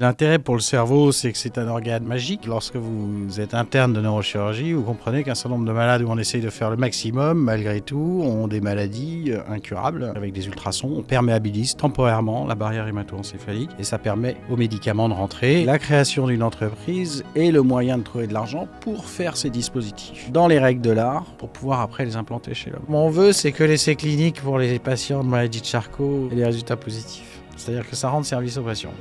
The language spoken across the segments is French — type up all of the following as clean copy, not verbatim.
L'intérêt pour le cerveau, c'est que c'est un organe magique. Lorsque vous êtes interne de neurochirurgie, vous comprenez qu'un certain nombre de malades où on essaye de faire le maximum, malgré tout, ont des maladies incurables. Avec des ultrasons, on perméabilise temporairement la barrière hémato-encéphalique et ça permet aux médicaments de rentrer. La création d'une entreprise est le moyen de trouver de l'argent pour faire ces dispositifs dans les règles de l'art pour pouvoir après les implanter chez l'homme. Mon vœu, c'est que l'essai clinique pour les patients de maladie de Charcot ait des résultats positifs. C'est-à-dire que ça rende service aux patients.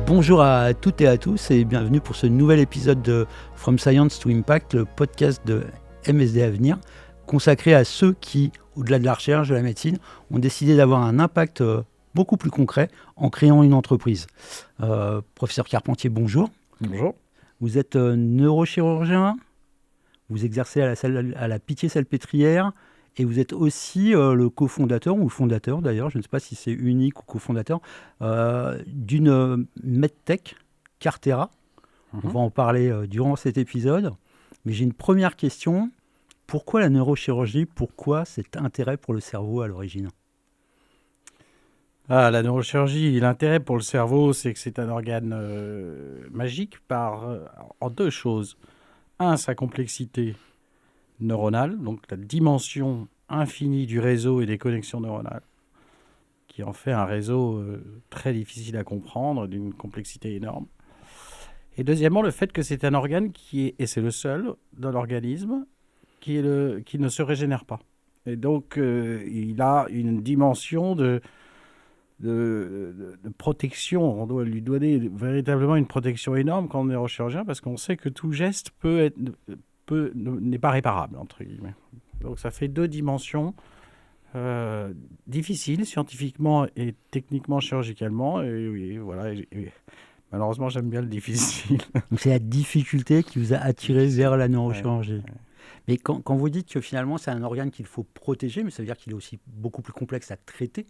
Bonjour à toutes et à tous et bienvenue pour ce nouvel épisode de From Science to Impact, le podcast de MSD Avenir, consacré à ceux qui, au-delà de la recherche, de la médecine, ont décidé d'avoir un impact beaucoup plus concret en créant une entreprise. Professeur Carpentier, bonjour. Bonjour. Vous êtes neurochirurgien, vous exercez à la Pitié-Salpêtrière et vous êtes aussi le cofondateur, ou fondateur d'ailleurs, je ne sais pas si c'est unique ou cofondateur, d'une medtech, Cartera. On va en parler durant cet épisode. Mais j'ai une première question. Pourquoi la neurochirurgie? Pourquoi cet intérêt pour le cerveau à l'origine? La neurochirurgie, l'intérêt pour le cerveau, c'est que c'est un organe magique en deux choses. Un, sa complexité neuronale, donc la dimension infinie du réseau et des connexions neuronales, qui en fait un réseau très difficile à comprendre, d'une complexité énorme. Et deuxièmement, le fait que c'est un organe et c'est le seul dans l'organisme, qui ne se régénère pas. Et donc, il a une dimension de protection. On doit lui donner véritablement une protection énorme quand on est neurochirurgien, parce qu'on sait que tout geste n'est pas réparable, entre guillemets. Donc ça fait deux dimensions difficiles, scientifiquement et techniquement, chirurgicalement. Et voilà. Malheureusement, j'aime bien le difficile. Donc c'est la difficulté qui vous a attiré vers la neurochirurgie. Ouais. Mais quand vous dites que finalement c'est un organe qu'il faut protéger, mais ça veut dire qu'il est aussi beaucoup plus complexe à traiter.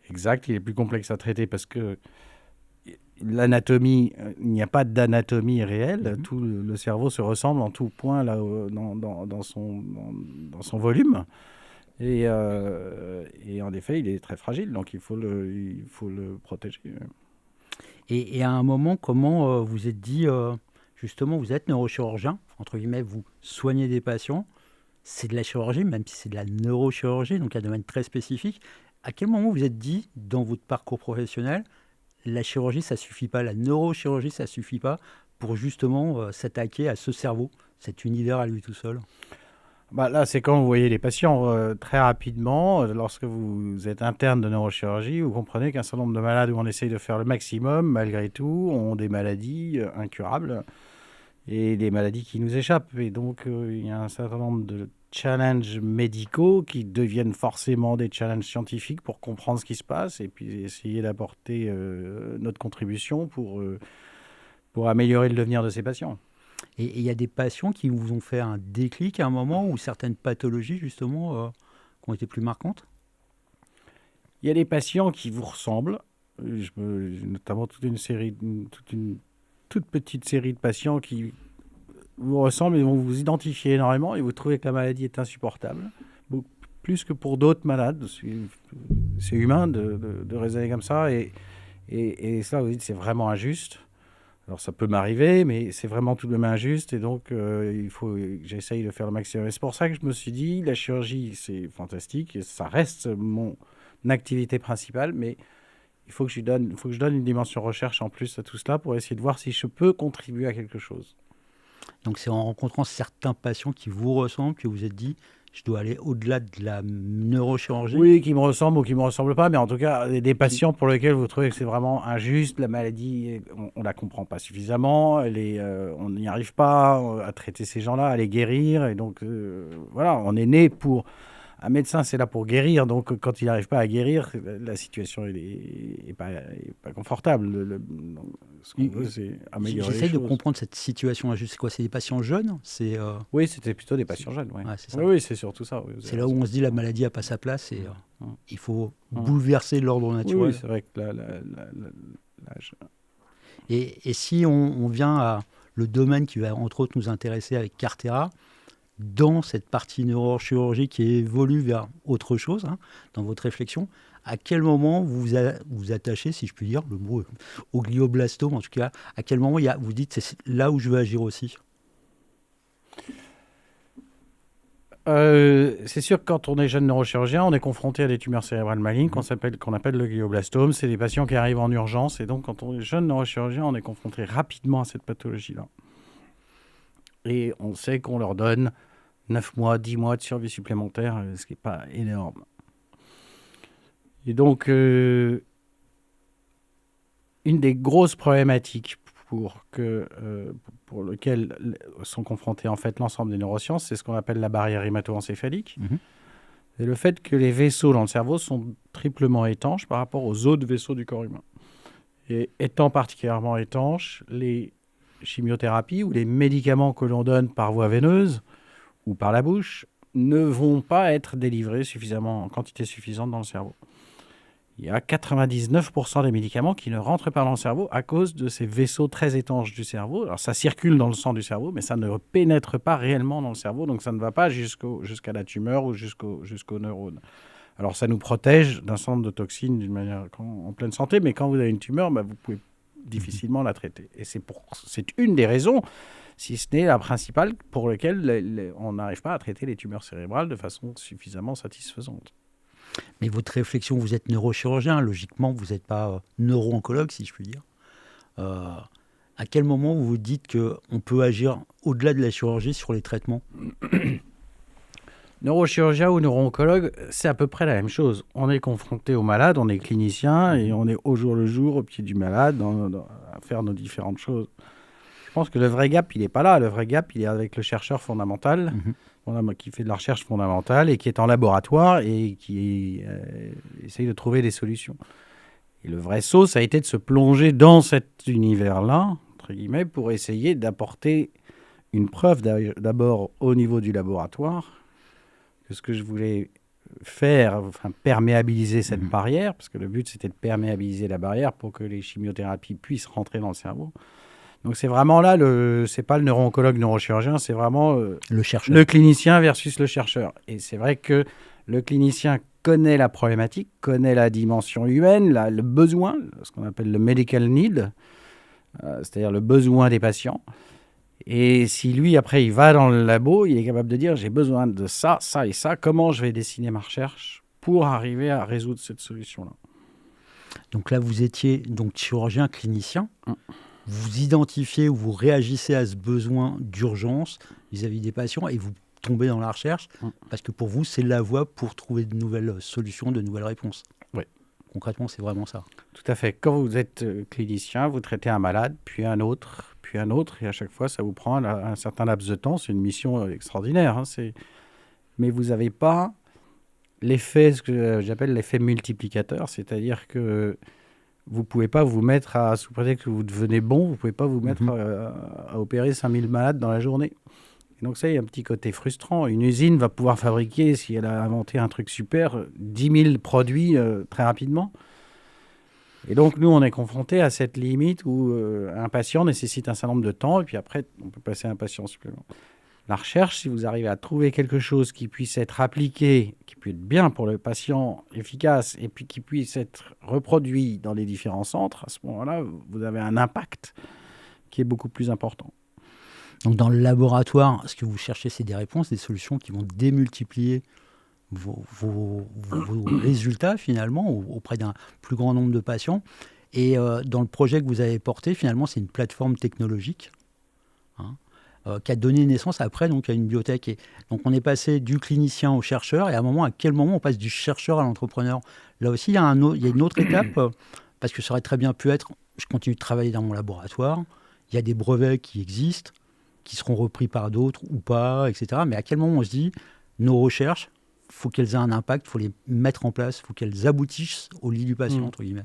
Exact, il est plus complexe à traiter parce que l'anatomie, il n'y a pas d'anatomie réelle. Tout le cerveau se ressemble en tout point là, dans son volume. Et en effet, il est très fragile, donc il faut le protéger. Et à un moment, comment vous êtes dit, justement, vous êtes neurochirurgien, entre guillemets, vous soignez des patients, c'est de la chirurgie, même si c'est de la neurochirurgie, donc un domaine très spécifique. À quel moment vous êtes dit, dans votre parcours professionnel, la chirurgie, ça ne suffit pas, la neurochirurgie, ça ne suffit pas pour justement s'attaquer à ce cerveau, cet univers à lui tout seul? Là, c'est quand vous voyez les patients très rapidement. Lorsque vous êtes interne de neurochirurgie, vous comprenez qu'un certain nombre de malades où on essaye de faire le maximum, malgré tout, ont des maladies incurables et des maladies qui nous échappent. Et donc, il y a un certain nombre de challenges médicaux qui deviennent forcément des challenges scientifiques pour comprendre ce qui se passe et puis essayer d'apporter notre contribution pour améliorer le devenir de ces patients. Et il y a des patients qui vous ont fait un déclic à un moment ou certaines pathologies, justement, qui ont été plus marquantes? Il y a des patients qui vous ressemblent. Notamment toute petite série de patients qui vous ressemblent et vont vous identifier énormément et vous trouvez que la maladie est insupportable. Plus que pour d'autres malades. C'est humain de raisonner comme ça. Et ça, vous dites, c'est vraiment injuste. Alors ça peut m'arriver, mais c'est vraiment tout de même injuste et donc il faut que j'essaye de faire le maximum. Et c'est pour ça que je me suis dit, la chirurgie c'est fantastique, et ça reste mon activité principale, mais il faut que je donne une dimension recherche en plus à tout cela pour essayer de voir si je peux contribuer à quelque chose. Donc c'est en rencontrant certains patients qui vous ressemblent que vous vous êtes dit, je dois aller au-delà de la neurochirurgie? Oui, qui me ressemblent ou qui ne me ressemblent pas, mais en tout cas, des patients pour lesquels vous trouvez que c'est vraiment injuste, la maladie, on ne la comprend pas suffisamment, on n'y arrive pas à traiter ces gens-là, à les guérir, et donc voilà, on est né pour... Un médecin, c'est là pour guérir, donc quand il n'arrive pas à guérir, la situation n'est pas confortable. Ce qu'on veut, c'est améliorer les choses. J'essaie de comprendre cette situation injuste. C'est quoi? C'est des patients jeunes? Oui, c'était plutôt des patients jeunes. Ouais. Ouais, c'est ça. Oui, c'est surtout ça. Oui, c'est là où on se dit la maladie n'a pas sa place et il faut bouleverser l'ordre naturel. Oui, c'est vrai que l'âge... Et si on vient à le domaine qui va entre autres nous intéresser avec Cartera, dans cette partie neurochirurgie qui évolue vers autre chose, hein, dans votre réflexion, à quel moment vous attachez, si je puis dire, le mot au glioblastome, en tout cas, à quel moment vous dites c'est là où je veux agir aussi? C'est sûr que quand on est jeune neurochirurgien, on est confronté à des tumeurs cérébrales malignes qu'on appelle le glioblastome. C'est des patients qui arrivent en urgence. Et donc, quand on est jeune neurochirurgien, on est confronté rapidement à cette pathologie-là. Et on sait qu'on leur donne 9 mois, 10 mois de survie supplémentaire, ce qui n'est pas énorme. Et donc, une des grosses problématiques pour lequel sont confrontés en fait l'ensemble des neurosciences, c'est ce qu'on appelle la barrière hémato-encéphalique. C'est le fait que les vaisseaux dans le cerveau sont triplement étanches par rapport aux autres vaisseaux du corps humain. Et étant particulièrement étanches, les chimiothérapies ou les médicaments que l'on donne par voie veineuse ou par la bouche ne vont pas être délivrés en quantité suffisante dans le cerveau. Il y a 99% des médicaments qui ne rentrent pas dans le cerveau à cause de ces vaisseaux très étanches du cerveau. Alors ça circule dans le sang du cerveau, mais ça ne pénètre pas réellement dans le cerveau, donc ça ne va pas jusqu'à la tumeur ou jusqu'aux neurones. Alors ça nous protège d'un certain nombre de toxines d'une manière en pleine santé, mais quand vous avez une tumeur, vous pouvez difficilement la traiter. Et c'est une des raisons, si ce n'est la principale, pour laquelle on n'arrive pas à traiter les tumeurs cérébrales de façon suffisamment satisfaisante. Mais votre réflexion, vous êtes neurochirurgien, logiquement, vous n'êtes pas neuro-oncologue, si je puis dire. À quel moment vous vous dites qu'on peut agir au-delà de la chirurgie sur les traitements? Neurochirurgien ou neuro-oncologue, c'est à peu près la même chose. On est confronté au malade, on est clinicien et on est au jour le jour au pied du malade à faire nos différentes choses. Je pense que le vrai gap, il n'est pas là. Le vrai gap, il est avec le chercheur fondamental, qui fait de la recherche fondamentale et qui est en laboratoire et qui essaye de trouver des solutions. Et le vrai saut, ça a été de se plonger dans cet univers-là, entre guillemets, pour essayer d'apporter une preuve d'abord au niveau du laboratoire que ce que je voulais faire, perméabiliser cette barrière, parce que le but, c'était de perméabiliser la barrière pour que les chimiothérapies puissent rentrer dans le cerveau. Donc c'est vraiment là, c'est pas le neuro-oncologue, neurochirurgien, c'est vraiment le clinicien versus le chercheur. Et c'est vrai que le clinicien connaît la problématique, connaît la dimension humaine, le besoin, ce qu'on appelle le medical need, c'est-à-dire le besoin des patients. Et si lui, après, il va dans le labo, il est capable de dire, j'ai besoin de ça, ça et ça, comment je vais dessiner ma recherche pour arriver à résoudre cette solution-là. Donc là, vous étiez donc chirurgien, clinicien. Vous identifiez ou vous réagissez à ce besoin d'urgence vis-à-vis des patients et vous tombez dans la recherche parce que pour vous, c'est la voie pour trouver de nouvelles solutions, de nouvelles réponses. Oui. Concrètement, c'est vraiment ça. Tout à fait. Quand vous êtes clinicien, vous traitez un malade, puis un autre, et à chaque fois, ça vous prend un certain laps de temps. C'est une mission extraordinaire. Mais vous n'avez pas l'effet, ce que j'appelle l'effet multiplicateur, c'est-à-dire que vous ne pouvez pas vous mettre sous prétexte que vous devenez bon, vous ne pouvez pas vous mettre à opérer 5000 malades dans la journée. Et donc ça, il y a un petit côté frustrant. Une usine va pouvoir fabriquer, si elle a inventé un truc super, 10 000 produits très rapidement. Et donc nous, on est confrontés à cette limite où un patient nécessite un certain nombre de temps, et puis après, on peut passer à un patient supplémentaire. La recherche, si vous arrivez à trouver quelque chose qui puisse être appliqué, qui puisse être bien pour le patient, efficace, et puis qui puisse être reproduit dans les différents centres, à ce moment-là, vous avez un impact qui est beaucoup plus important. Donc dans le laboratoire, ce que vous cherchez, c'est des réponses, des solutions qui vont démultiplier vos résultats finalement auprès d'un plus grand nombre de patients. Et dans le projet que vous avez porté, finalement, c'est une plateforme technologique qui a donné naissance après donc, à une biotech. Et donc on est passé du clinicien au chercheur, et à quel moment on passe du chercheur à l'entrepreneur? Là aussi, il y a une autre étape, parce que ça aurait très bien pu être, je continue de travailler dans mon laboratoire, il y a des brevets qui existent, qui seront repris par d'autres ou pas, etc. Mais à quel moment on se dit, nos recherches, il faut qu'elles aient un impact, il faut les mettre en place, il faut qu'elles aboutissent au lit du patient, entre guillemets.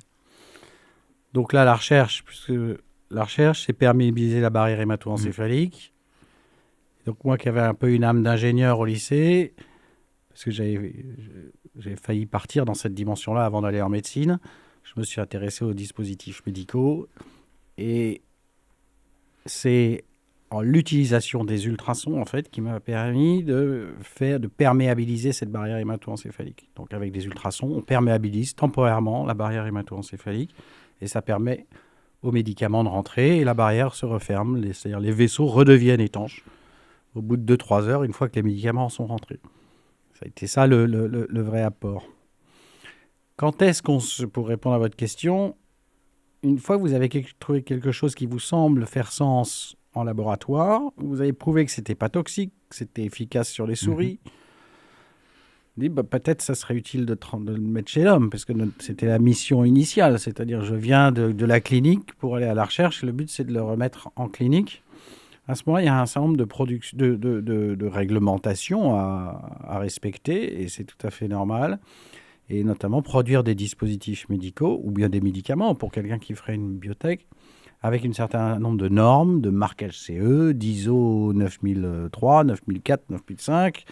Donc là, la recherche, c'est perméabiliser la barrière hémato-encéphalique. Donc moi qui avais un peu une âme d'ingénieur au lycée, parce que j'ai failli partir dans cette dimension-là avant d'aller en médecine, je me suis intéressé aux dispositifs médicaux. Et c'est l'utilisation des ultrasons, en fait, qui m'a permis de perméabiliser cette barrière hémato-encéphalique. Donc, avec des ultrasons, on perméabilise temporairement la barrière hémato-encéphalique et ça permet aux médicaments de rentrer et la barrière se referme, c'est-à-dire les vaisseaux redeviennent étanches au bout de 2-3 heures, une fois que les médicaments sont rentrés. Ça a été ça le vrai apport. Quand est-ce pour répondre à votre question, une fois que vous avez trouvé quelque chose qui vous semble faire sens en laboratoire, vous avez prouvé que c'était pas toxique, que c'était efficace sur les souris, peut-être ça serait utile de le mettre chez l'homme, parce que c'était la mission initiale, c'est-à-dire je viens de la clinique pour aller à la recherche, le but c'est de le remettre en clinique. À ce moment-là, il y a un certain nombre de réglementations à respecter, et c'est tout à fait normal, et notamment produire des dispositifs médicaux, ou bien des médicaments pour quelqu'un qui ferait une biotech, avec un certain nombre de normes, de marquage CE, d'ISO 9003, 9004, 9005,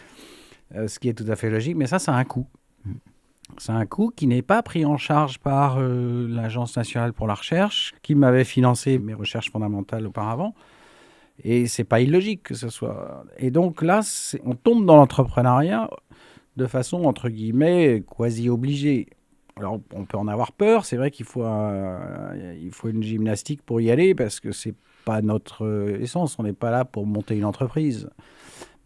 ce qui est tout à fait logique, mais ça a un coût. C'est un coût qui n'est pas pris en charge par l'Agence nationale pour la recherche, qui m'avait financé mes recherches fondamentales auparavant, et c'est pas illogique que ce soit. Et donc là, on tombe dans l'entrepreneuriat de façon, entre guillemets, quasi obligée. Alors, on peut en avoir peur. C'est vrai qu'il faut une gymnastique pour y aller parce que c'est pas notre essence. On n'est pas là pour monter une entreprise.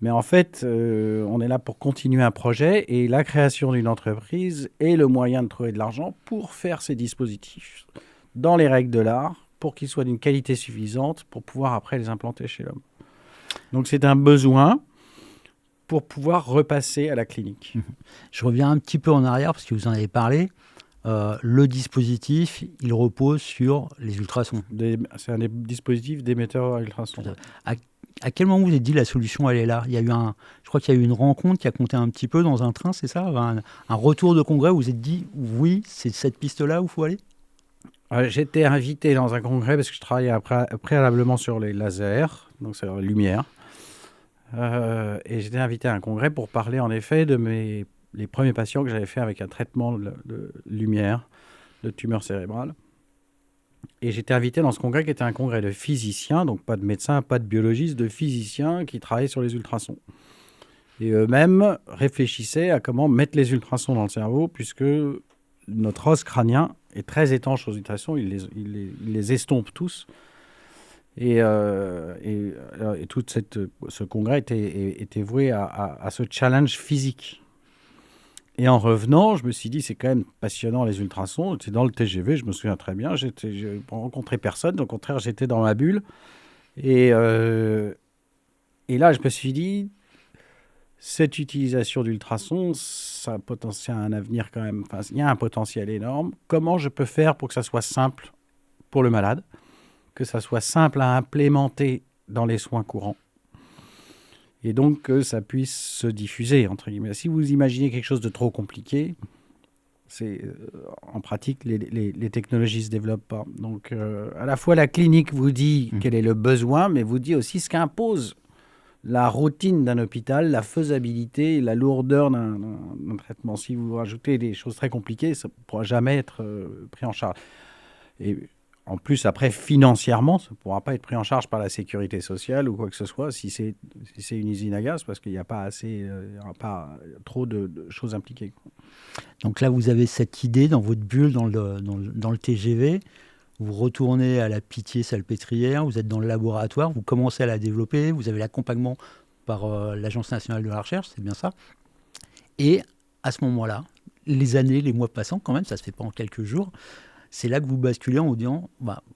Mais en fait, on est là pour continuer un projet et la création d'une entreprise est le moyen de trouver de l'argent pour faire ces dispositifs dans les règles de l'art pour qu'ils soient d'une qualité suffisante pour pouvoir après les implanter chez l'homme. Donc, c'est un besoin pour pouvoir repasser à la clinique. Je reviens un petit peu en arrière parce que vous en avez parlé. Le dispositif, il repose sur les ultrasons. C'est un dispositif d'émetteur à ultrasons. À quel moment vous vous êtes dit la solution, elle est là ? Je crois qu'il y a eu une rencontre qui a compté un petit peu dans un train, c'est ça ? Un retour de congrès où vous vous êtes dit, oui, c'est cette piste-là où il faut aller ? J'étais invité dans un congrès parce que je travaillais préalablement sur les lasers, donc c'est la lumière. Et j'étais invité à un congrès pour parler en effet de les premiers patients que j'avais fait avec un traitement de lumière, de tumeur cérébrale. Et j'étais invité dans ce congrès qui était un congrès de physiciens, donc pas de médecins, pas de biologistes, de physiciens qui travaillaient sur les ultrasons. Et eux-mêmes réfléchissaient à comment mettre les ultrasons dans le cerveau, puisque notre os crânien est très étanche aux ultrasons, il les estompe tous. Et tout ce congrès était voué à ce challenge physique. Et en revenant, je me suis dit, c'est quand même passionnant les ultrasons. J'étais dans le TGV, je me souviens très bien. Je rencontrais personne. Au contraire, j'étais dans ma bulle. Et là, je me suis dit, cette utilisation d'ultrasons, ça a un avenir quand même. Enfin, il y a un potentiel énorme. Comment je peux faire pour que ça soit simple pour le malade, que ça soit simple à implémenter dans les soins courants, et donc que ça puisse se diffuser, entre guillemets. Si vous imaginez quelque chose de trop compliqué, en pratique, les technologies ne se développent pas. Donc, à la fois, la clinique vous dit quel est le besoin, mais vous dit aussi ce qu'impose la routine d'un hôpital, la faisabilité, la lourdeur d'un traitement. Si vous rajoutez des choses très compliquées, ça ne pourra jamais être pris en charge. Et en plus, après, financièrement, ça ne pourra pas être pris en charge par la sécurité sociale ou quoi que ce soit si c'est une usine à gaz, parce qu'il n'y a pas trop de choses impliquées. Donc là, vous avez cette idée dans votre bulle, dans le TGV. Vous retournez à la Pitié-Salpêtrière, vous êtes dans le laboratoire, vous commencez à la développer, vous avez l'accompagnement par l'Agence nationale de la recherche, c'est bien ça. Et à ce moment-là, les années, les mois passant, quand même, ça ne se fait pas en quelques jours, c'est là que vous basculez en vous disant,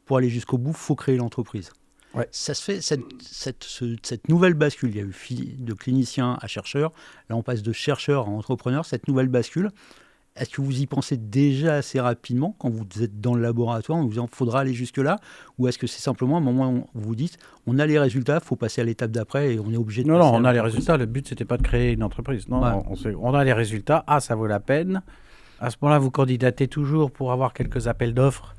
pour aller jusqu'au bout, il faut créer l'entreprise. Ouais. Ça se fait, cette nouvelle bascule, il y a eu de clinicien à chercheur, là on passe de chercheur à entrepreneur, cette nouvelle bascule, est-ce que vous y pensez déjà assez rapidement quand vous êtes dans le laboratoire, en vous disant, il faudra aller jusque-là, ou est-ce que c'est simplement un moment où vous vous dites, on a les résultats, il faut passer à l'étape d'après et on est obligé de passer à on a les résultats, le but c'était pas de créer une entreprise, non, on a les résultats, ça vaut la peine. À ce moment-là, vous candidatez toujours pour avoir quelques appels d'offres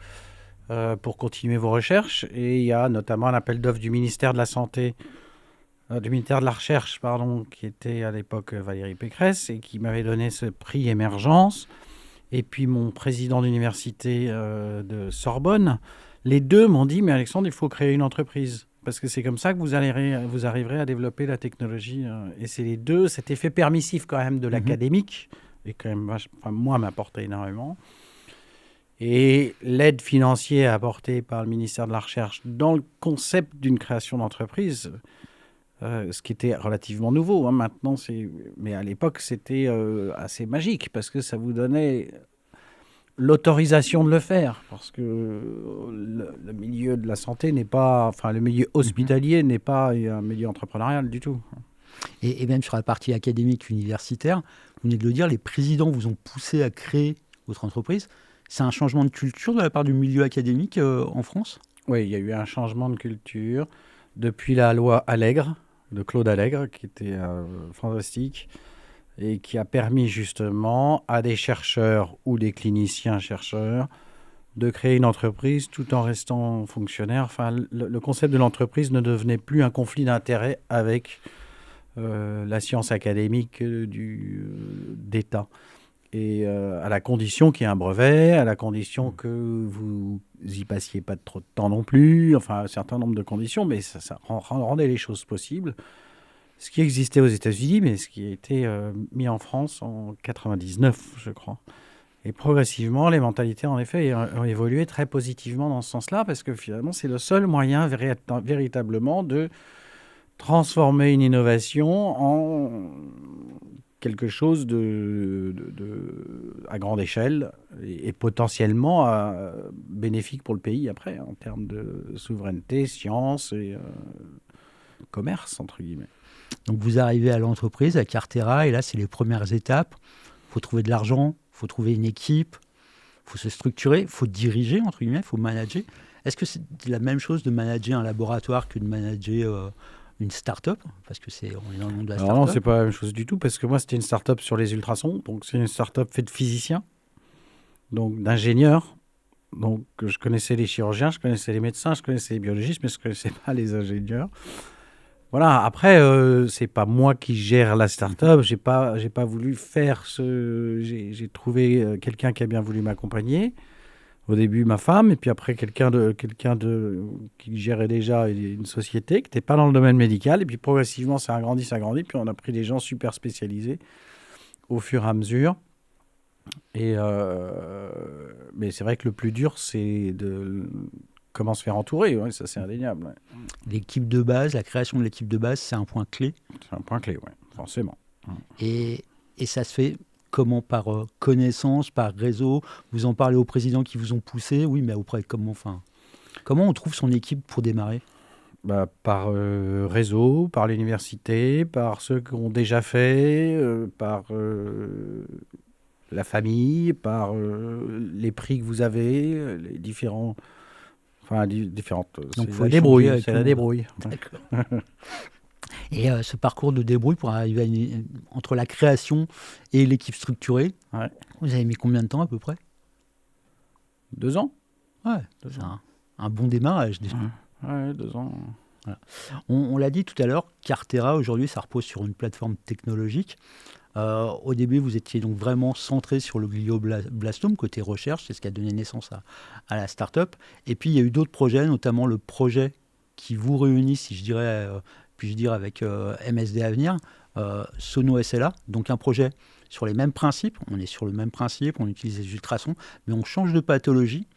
pour continuer vos recherches. Et il y a notamment un appel d'offres du ministère de la Santé, du ministère de la Recherche, qui était à l'époque Valérie Pécresse et qui m'avait donné ce prix émergence. Et puis mon président d'université de Sorbonne, les deux m'ont dit, mais Alexandre, il faut créer une entreprise. parce que c'est comme ça que vous arriverez à développer la technologie. Et c'est les deux, cet effet permissif quand même de l'académique, et quand même, moi, m'apportait énormément. Et l'aide financière apportée par le ministère de la Recherche dans le concept d'une création d'entreprise, ce qui était relativement nouveau. Maintenant, mais à l'époque, c'était assez magique parce que ça vous donnait l'autorisation de le faire. Parce que le milieu de la santé n'est pas... Enfin, le milieu hospitalier n'est pas un milieu entrepreneurial du tout. Et même sur la partie académique universitaire, vous venez de le dire, les présidents vous ont poussé à créer votre entreprise. C'est un changement de culture de la part du milieu académique en France ? Oui, il y a eu un changement de culture depuis la loi Allègre, de Claude Allègre, qui était fantastique et qui a permis justement à des chercheurs ou des cliniciens-chercheurs de créer une entreprise tout en restant fonctionnaire. Enfin, le concept de l'entreprise ne devenait plus un conflit d'intérêts avec la science académique d'État. Et à la condition qu'il y ait un brevet, à la condition que vous y passiez pas trop de temps non plus, enfin un certain nombre de conditions, mais ça rendait les choses possibles. Ce qui existait aux États-Unis, mais ce qui a été mis en France en 99, je crois. Et progressivement, les mentalités, en effet, ont évolué très positivement dans ce sens-là, parce que finalement, c'est le seul moyen véritablement de transformer une innovation en quelque chose à grande échelle et potentiellement bénéfique pour le pays après, en termes de souveraineté, science et commerce, entre guillemets. Donc vous arrivez à l'entreprise, à Cartera, et là, c'est les premières étapes. Il faut trouver de l'argent, il faut trouver une équipe, il faut se structurer, il faut diriger, entre guillemets, il faut manager. Est-ce que c'est la même chose de manager un laboratoire que de manager une start-up, parce que on est dans le monde de la start-up. Alors non, c'est pas la même chose du tout, parce que moi, c'était une start-up sur les ultrasons. Donc, c'est une start-up faite de physiciens, donc d'ingénieurs. Donc, je connaissais les chirurgiens, je connaissais les médecins, je connaissais les biologistes, mais je ne connaissais pas les ingénieurs. Voilà, après, c'est pas moi qui gère la start-up. J'ai pas voulu faire J'ai trouvé quelqu'un qui a bien voulu m'accompagner. Au début, ma femme, et puis après, quelqu'un qui gérait déjà une société, qui n'était pas dans le domaine médical. Et puis progressivement, ça a grandi. Puis on a pris des gens super spécialisés au fur et à mesure. Mais c'est vrai que le plus dur, c'est comment se faire entourer. Ouais, ça, c'est indéniable. Ouais. L'équipe de base, la création de l'équipe de base, c'est un point clé. C'est un point clé, oui, forcément. Et ça se fait comment? Par connaissance, par réseau? Vous en parlez aux présidents qui vous ont poussé? Oui, mais auprès comment? Comment on trouve son équipe pour démarrer? Par réseau, par l'université, par ceux qui ont déjà fait, par la famille, par les prix que vous avez, les différents... Enfin, différentes... Donc, c'est la débrouille. C'est la débrouille. D'accord. Et ce parcours de débrouille pour arriver entre la création et l'équipe structurée, vous avez mis combien de temps à peu près? 2 ans. Ouais, c'est un bon démarrage déjà. Ouais, 2 ans. Voilà. On l'a dit tout à l'heure, Cartera aujourd'hui ça repose sur une plateforme technologique. Au début vous étiez donc vraiment centré sur le glioblastome côté recherche, c'est ce qui a donné naissance à la start-up. Et puis il y a eu d'autres projets, notamment le projet qui vous réunit, si je dirais, puis-je dire avec MSD Avenir, Sono SLA, donc un projet sur les mêmes principes. On est sur le même principe, on utilise les ultrasons, mais on change de pathologie.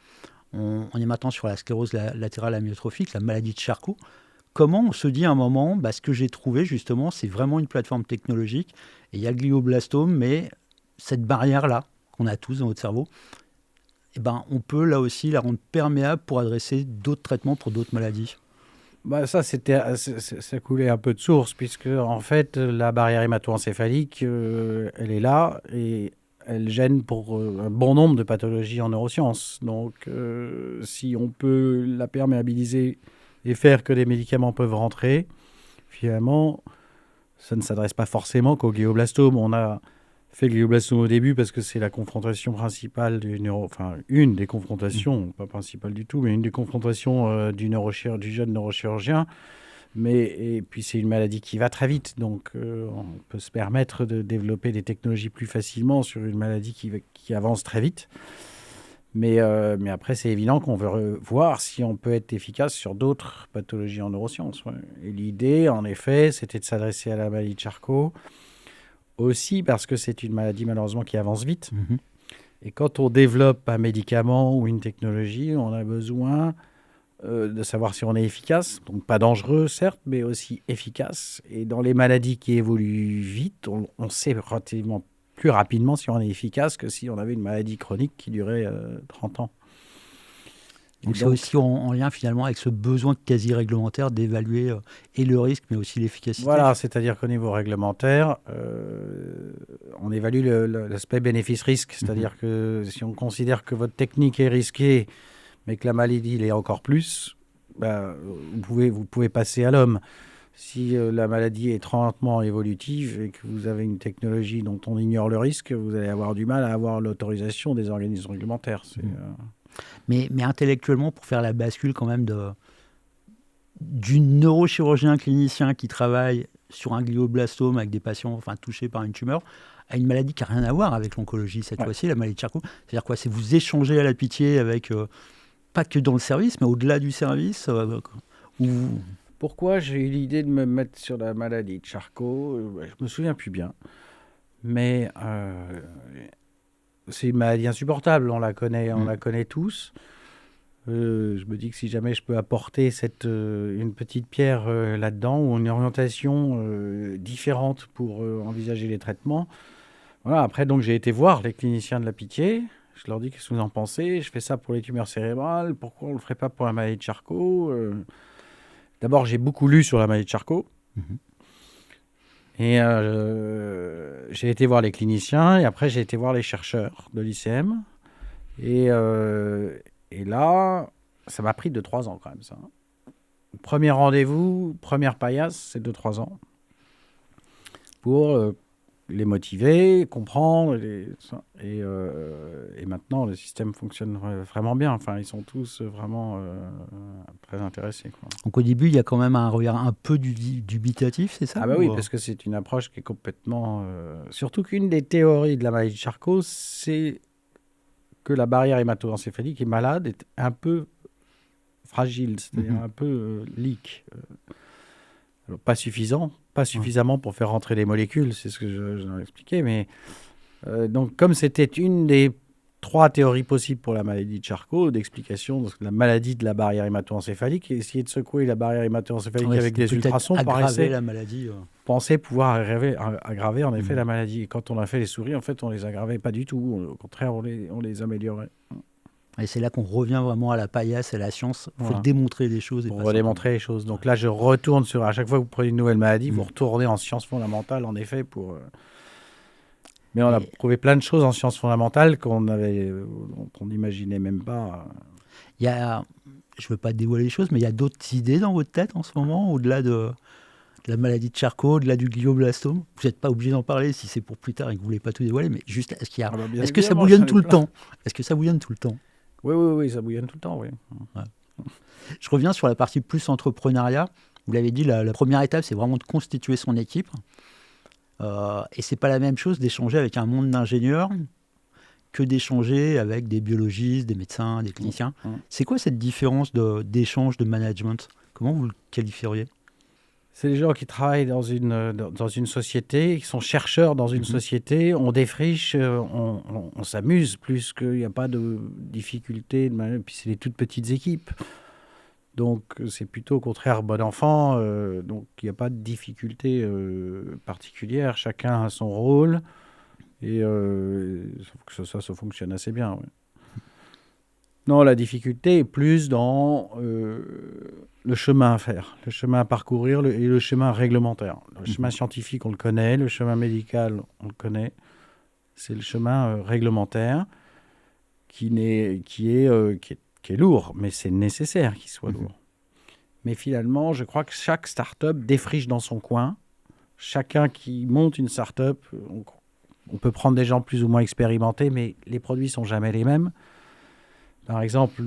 On est maintenant sur la sclérose latérale amyotrophique, la maladie de Charcot. Comment on se dit à un moment, ce que j'ai trouvé justement, c'est vraiment une plateforme technologique, et il y a le glioblastome, mais cette barrière-là, qu'on a tous dans notre cerveau, on peut là aussi la rendre perméable pour adresser d'autres traitements pour d'autres maladies. Ça coulait un peu de source, puisque en fait, la barrière hémato-encéphalique, elle est là, et elle gêne pour un bon nombre de pathologies en neurosciences. Donc, si on peut la perméabiliser et faire que les médicaments peuvent rentrer, finalement, ça ne s'adresse pas forcément qu'au glioblastome. On a fait le glioblastome au début parce que c'est la confrontation principale une des confrontations, pas principale du tout, mais une des confrontations du jeune neurochirurgien. Et puis c'est une maladie qui va très vite, donc on peut se permettre de développer des technologies plus facilement sur une maladie qui avance très vite. Mais après, c'est évident qu'on veut voir si on peut être efficace sur d'autres pathologies en neurosciences. Ouais. Et l'idée, en effet, c'était de s'adresser à la maladie de Charcot, aussi parce que c'est une maladie malheureusement qui avance vite. Mhm. Et quand on développe un médicament ou une technologie, on a besoin de savoir si on est efficace. Donc pas dangereux, certes, mais aussi efficace. Et dans les maladies qui évoluent vite, on sait relativement plus rapidement si on est efficace que si on avait une maladie chronique qui durait 30 ans. Donc c'est aussi en lien finalement avec ce besoin quasi réglementaire d'évaluer et le risque, mais aussi l'efficacité. Voilà, c'est-à-dire qu'au niveau réglementaire, on évalue l'aspect bénéfice-risque. C'est-à-dire que si on considère que votre technique est risquée, mais que la maladie l'est encore plus, ben, vous pouvez passer à l'homme. Si la maladie est trop lentement évolutive et que vous avez une technologie dont on ignore le risque, vous allez avoir du mal à avoir l'autorisation des organismes réglementaires. Mais intellectuellement, pour faire la bascule quand même du neurochirurgien clinicien qui travaille sur un glioblastome avec des patients touchés par une tumeur, à une maladie qui n'a rien à voir avec l'oncologie, cette fois-ci, la maladie de Charcot. C'est-à-dire quoi? C'est vous échanger à la pitié avec, pas que dans le service, mais au-delà du service Pourquoi j'ai eu l'idée de me mettre sur la maladie de Charcot? Je me souviens plus bien. Mais c'est une maladie insupportable, on la connaît tous. Je me dis que si jamais je peux apporter une petite pierre là-dedans, ou une orientation différente pour envisager les traitements. Voilà, après, donc, j'ai été voir les cliniciens de la Pitié. Je leur dis qu'est-ce que vous en pensez. Je fais ça pour les tumeurs cérébrales. Pourquoi on ne le ferait pas pour la maladie de Charcot? D'abord, j'ai beaucoup lu sur la maladie de Charcot. Et j'ai été voir les cliniciens. Et après, j'ai été voir les chercheurs de l'ICM. Et là, ça m'a pris 2-3 ans quand même, ça. Premier rendez-vous, première paillasse, c'est 2-3 ans. Pour les motiver, comprendre. Et maintenant, le système fonctionne vraiment bien. Enfin, ils sont tous vraiment très intéressés, quoi. Donc au début, il y a quand même un regard un peu dubitatif, c'est ça? Ah bah oui, parce que c'est une approche qui est complètement... Surtout qu'une des théories de la maladie de Charcot, c'est que la barrière hémato-encéphalique est malade, est un peu fragile, c'est-à-dire un peu leak. Alors, pas suffisamment pour faire rentrer les molécules, c'est ce que je l'ai expliqué. Mais donc, comme c'était une des 3 théories possibles pour la maladie de Charcot, d'explication de la maladie de la barrière hémato-encéphalique, et essayer de secouer la barrière hémato-encéphalique avec des ultrasons aggraver la maladie. Penser pouvoir aggraver en effet la maladie. Et quand on a fait les souris, en fait, on les aggravait pas du tout. Au contraire, on les améliorait. Et c'est là qu'on revient vraiment à la paillasse, à la science. Il faut démontrer les choses. Pour démontrer les choses. Donc là, je retourne sur... À chaque fois que vous prenez une nouvelle maladie, vous retournez en sciences fondamentales, en effet, pour... Mais on a prouvé plein de choses en sciences fondamentales dont on n'imaginait même pas. Je ne veux pas dévoiler les choses, mais il y a d'autres idées dans votre tête en ce moment, au-delà de la maladie de Charcot, au-delà du glioblastome. Vous n'êtes pas obligé d'en parler si c'est pour plus tard et que vous ne voulez pas tout dévoiler, mais juste, est-ce que ça bouillonne tout le temps? Est-ce que ça bouillonne tout le temps? Oui, ça bouillonne tout le temps, oui. Ouais. Je reviens sur la partie plus entrepreneuriat. Vous l'avez dit, la première étape, c'est vraiment de constituer son équipe. Et c'est pas la même chose d'échanger avec un monde d'ingénieurs que d'échanger avec des biologistes, des médecins, des cliniciens. C'est quoi cette différence d'échange, de management? Comment vous le qualifieriez? C'est les gens qui travaillent dans une société, qui sont chercheurs dans une société, on défriche, on s'amuse plus qu'il n'y a pas de difficulté. Puis c'est des toutes petites équipes. Donc c'est plutôt au contraire bon enfant. Donc il n'y a pas de difficulté particulière. Chacun a son rôle. Et ça fonctionne assez bien. Ouais. Non, la difficulté est plus dans le chemin à faire, le chemin à parcourir et le chemin réglementaire. Le chemin scientifique, on le connaît. Le chemin médical, on le connaît. C'est le chemin réglementaire qui est lourd, mais c'est nécessaire qu'il soit lourd. Mais finalement, je crois que chaque start-up défriche dans son coin. Chacun qui monte une start-up, on peut prendre des gens plus ou moins expérimentés, mais les produits ne sont jamais les mêmes. Par exemple,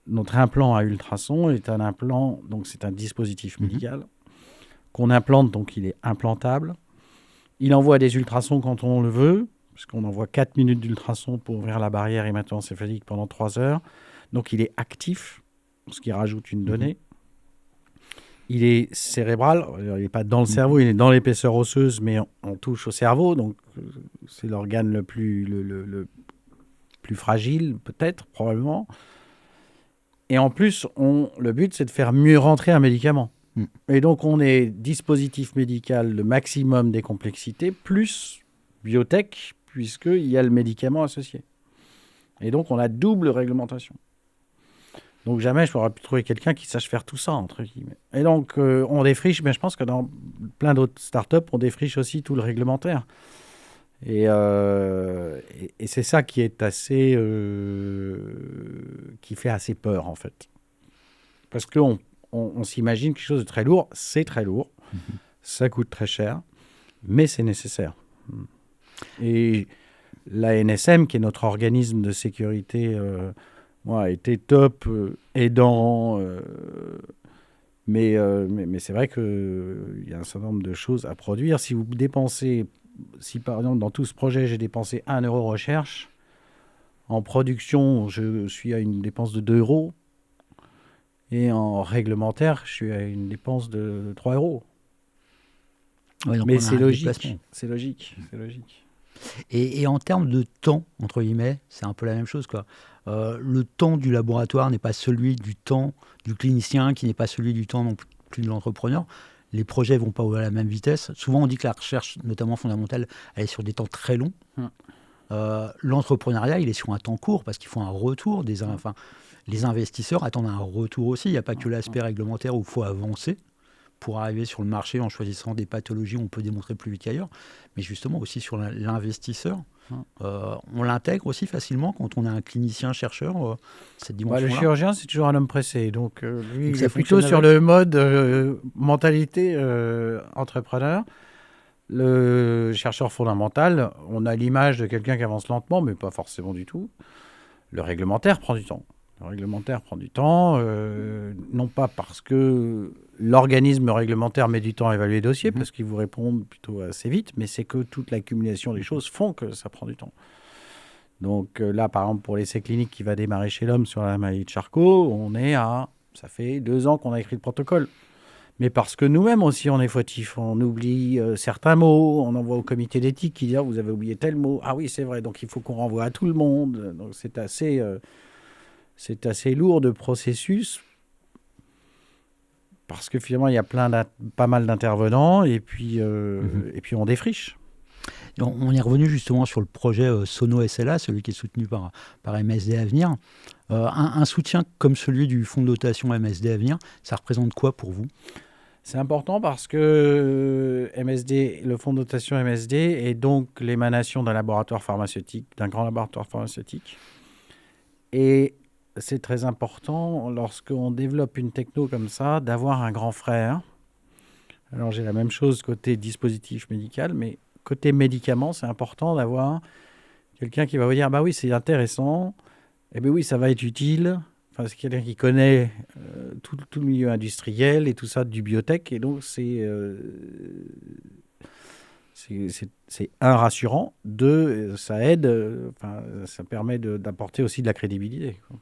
notre implant à ultrasons est un implant, donc c'est un dispositif médical qu'on implante, donc il est implantable. Il envoie des ultrasons quand on le veut, parce qu'on envoie 4 minutes d'ultrason pour ouvrir la barrière hémato-encéphalique pendant 3 heures. Donc il est actif, ce qui rajoute une donnée. Il est cérébral, il n'est pas dans le cerveau, il est dans l'épaisseur osseuse, mais on touche au cerveau, donc c'est l'organe le plus fragile, peut-être, probablement. Et en plus, le but, c'est de faire mieux rentrer un médicament. Et donc, on est dispositif médical le maximum des complexités, plus biotech, puisqu'il y a le médicament associé. Et donc, on a double réglementation. Donc, jamais je pourrais trouver quelqu'un qui sache faire tout ça, entre guillemets. Et donc, on défriche, mais je pense que dans plein d'autres startups, on défriche aussi tout le réglementaire. Et c'est ça qui est assez... qui fait assez peur, en fait. Parce qu'on s'imagine quelque chose de très lourd. C'est très lourd. Ça coûte très cher. Mais c'est nécessaire. Et la NSM, qui est notre organisme de sécurité, a été top, aidant. Mais c'est vrai qu'il y a un certain nombre de choses à produire. Si vous dépensez... Si par exemple dans tout ce projet j'ai dépensé 1 euro recherche, en production je suis à une dépense de 2 euros et en réglementaire je suis à une dépense de 3 euros. Ouais, mais c'est logique. C'est logique. Et en termes de temps, entre guillemets, c'est un peu la même chose, quoi. Le temps du laboratoire n'est pas celui du temps du clinicien, qui n'est pas celui du temps non plus de l'entrepreneur. Les projets ne vont pas à la même vitesse. Souvent, on dit que la recherche, notamment fondamentale, elle est sur des temps très longs. L'entrepreneuriat, il est sur un temps court parce qu'il faut un retour. Les investisseurs attendent un retour aussi. Il n'y a pas que l'aspect réglementaire où il faut avancer pour arriver sur le marché en choisissant des pathologies où on peut démontrer plus vite qu'ailleurs. Mais justement aussi sur l'investisseur. On l'intègre aussi facilement quand on est un clinicien-chercheur, cette dimension-là. Le chirurgien, c'est toujours un homme pressé. Donc, lui, il est plutôt sur le mode mentalité entrepreneur. Le chercheur fondamental, on a l'image de quelqu'un qui avance lentement, mais pas forcément du tout. Le réglementaire prend du temps. Non pas parce que l'organisme réglementaire met du temps à évaluer les dossiers, parce qu'ils vous répondent plutôt assez vite, mais c'est que toute l'accumulation des choses font que ça prend du temps. Donc là, par exemple, pour l'essai clinique qui va démarrer chez l'homme sur la maladie de Charcot, ça fait 2 ans qu'on a écrit le protocole. Mais parce que nous-mêmes aussi, on est fautifs. On oublie certains mots, on envoie au comité d'éthique qui dit « vous avez oublié tel mot ». Ah oui, c'est vrai, donc il faut qu'on renvoie à tout le monde. Donc c'est assez lourd de processus parce que finalement, il y a pas mal d'intervenants et puis on défriche. On est revenu justement sur le projet Sono SLA, celui qui est soutenu par MSD Avenir. Un soutien comme celui du fonds de dotation MSD Avenir, ça représente quoi pour vous ? C'est important parce que le fonds de dotation MSD est donc l'émanation d'un laboratoire pharmaceutique, d'un grand laboratoire pharmaceutique. Et c'est très important, lorsqu'on développe une techno comme ça, d'avoir un grand frère. Alors j'ai la même chose côté dispositif médical, mais côté médicament, c'est important d'avoir quelqu'un qui va vous dire « bah oui, c'est intéressant, et bien oui, ça va être utile ». Enfin, c'est quelqu'un qui connaît tout le milieu industriel et tout ça du biotech, et donc c'est rassurant, 2, ça aide, ça permet d'apporter aussi de la crédibilité, quoi.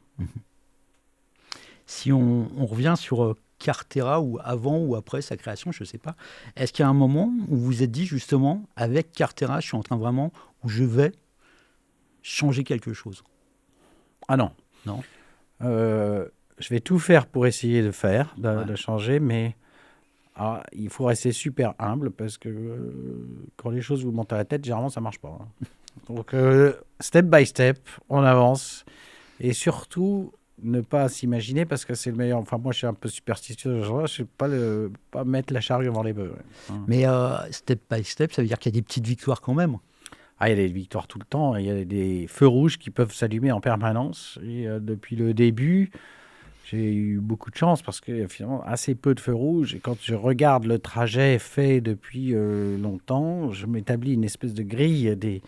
Si on revient sur Cartera, ou avant ou après sa création, je ne sais pas, est-ce qu'il y a un moment où vous vous êtes dit justement, avec Cartera, je suis en train vraiment, où je vais changer quelque chose ? Ah non. Non. Je vais tout faire pour essayer de changer, mais il faut rester super humble parce que quand les choses vous montent à la tête, généralement ça marche pas. Donc step by step, on avance et surtout ne pas s'imaginer parce que c'est le meilleur. Enfin moi je suis un peu superstitieux, je ne sais pas mettre la charge devant les bœufs. Ouais. Mais step by step, ça veut dire qu'il y a des petites victoires quand même. Il y a des victoires tout le temps, il y a des feux rouges qui peuvent s'allumer en permanence et depuis le début. J'ai eu beaucoup de chance parce qu'il y a finalement assez peu de feux rouges. Et quand je regarde le trajet fait depuis longtemps, je m'établis une espèce de grille des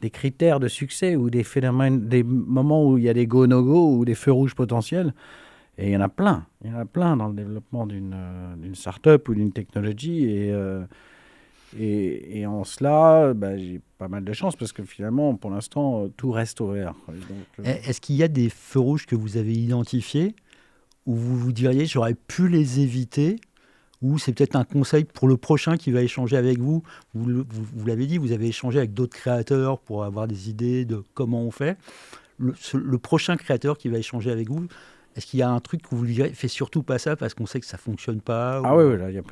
critères de succès ou des phénomènes, des moments où il y a des go-no-go ou des feux rouges potentiels. Et il y en a plein. Il y en a plein dans le développement d'une start-up ou d'une technologie. Et en cela, j'ai pas mal de chance parce que finalement, pour l'instant, tout reste ouvert. Et donc, Est-ce qu'il y a des feux rouges que vous avez identifiés où vous vous diriez j'aurais pu les éviter, ou c'est peut-être un conseil pour le prochain qui va échanger avec vous? Vous l'avez dit, vous avez échangé avec d'autres créateurs pour avoir des idées de comment on fait. Le prochain créateur qui va échanger avec vous, est-ce qu'il y a un truc que vous lui direz, fais surtout pas ça parce qu'on sait que ça fonctionne pas? Ah oui, là, il y a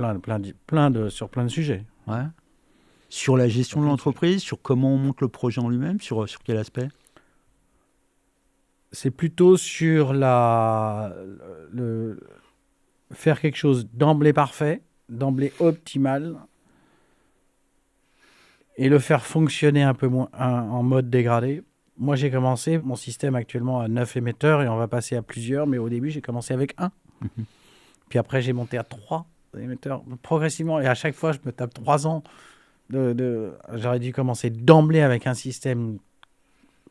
sur plein de sujets. Ouais. Sur la gestion de l'entreprise, sur comment on monte le projet en lui-même, sur quel aspect? C'est plutôt sur faire quelque chose d'emblée parfait, d'emblée optimal, et le faire fonctionner un peu moins en mode dégradé. Moi, j'ai commencé mon système actuellement à 9 émetteurs et on va passer à plusieurs, mais au début, j'ai commencé avec 1. Puis après, j'ai monté à 3 émetteurs progressivement, et à chaque fois, je me tape 3 ans. J'aurais dû commencer d'emblée avec un système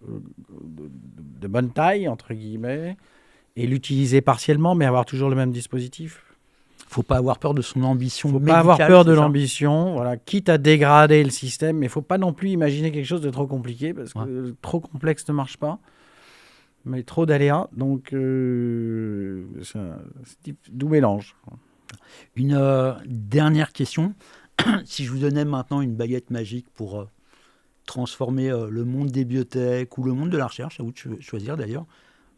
de bonne taille, entre guillemets, et l'utiliser partiellement, mais avoir toujours le même dispositif. Faut pas avoir peur de son ambition Faut médicale. Pas avoir peur de l'ambition, voilà, quitte à dégrader le système, mais il faut pas non plus imaginer quelque chose de trop compliqué, parce que trop complexe ne marche pas, mais trop d'aléas, donc c'est un doux mélange. Une dernière question. Si je vous donnais maintenant une baguette magique pour transformer le monde des biotech ou le monde de la recherche, à vous de choisir d'ailleurs,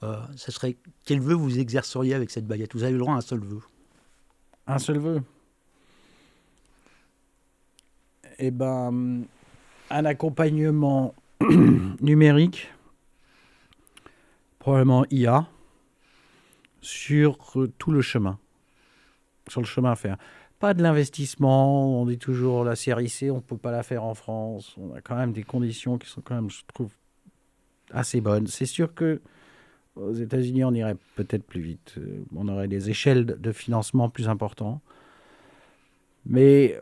ça serait quel vœu vous exerceriez avec cette baguette? Vous avez le droit à un seul vœu. Un seul vœu. Eh ben, un accompagnement numérique, probablement IA, sur tout le chemin, sur le chemin à faire. Pas de l'investissement, on dit toujours la série C, on ne peut pas la faire en France. On a quand même des conditions qui sont quand même, je trouve, assez bonnes. C'est sûr que aux États-Unis, on irait peut-être plus vite. On aurait des échelles de financement plus importantes. Mais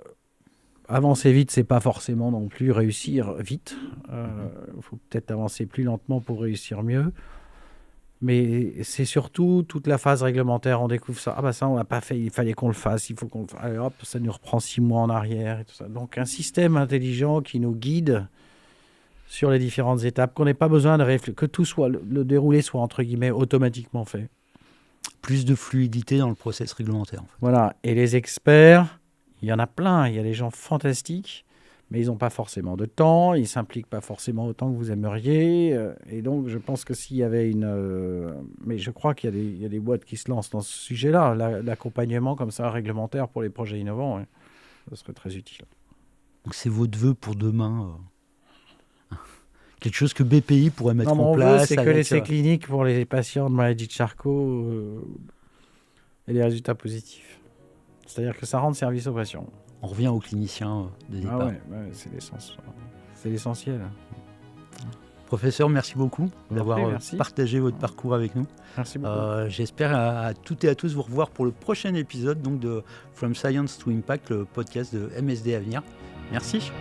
avancer vite, c'est pas forcément non plus réussir vite. Il faut peut-être avancer plus lentement pour réussir mieux. Mais c'est surtout toute la phase réglementaire. On découvre ça. Ah bah ça, on l'a pas fait. Il fallait qu'on le fasse. Il faut qu'on le fasse. Allez hop, ça nous reprend 6 mois en arrière et tout ça. Donc un système intelligent qui nous guide sur les différentes étapes, qu'on n'ait pas besoin de réfléchir, que tout soit, le déroulé soit entre guillemets automatiquement fait. Plus de fluidité dans le process réglementaire. En fait. Voilà. Et les experts, il y en a plein. Il y a des gens fantastiques, mais ils n'ont pas forcément de temps. Ils ne s'impliquent pas forcément autant que vous aimeriez. Et donc, je pense que s'il y avait mais je crois qu'il y a des boîtes qui se lancent dans ce sujet-là. L'accompagnement comme ça, réglementaire pour les projets innovants, ça serait très utile. Donc, c'est votre vœu pour demain quelque chose que BPI pourrait mettre en place. Mon vœu, c'est que l'essai clinique pour les patients de maladie de Charcot ait des résultats positifs. C'est-à-dire que ça rende service aux patients. On revient aux cliniciens de départ. Ouais, c'est l'essentiel. Professeur, merci beaucoup d'avoir partagé votre parcours avec nous. Merci beaucoup. J'espère à toutes et à tous vous revoir pour le prochain épisode donc de From Science to Impact, le podcast de MSD Avenir. Merci.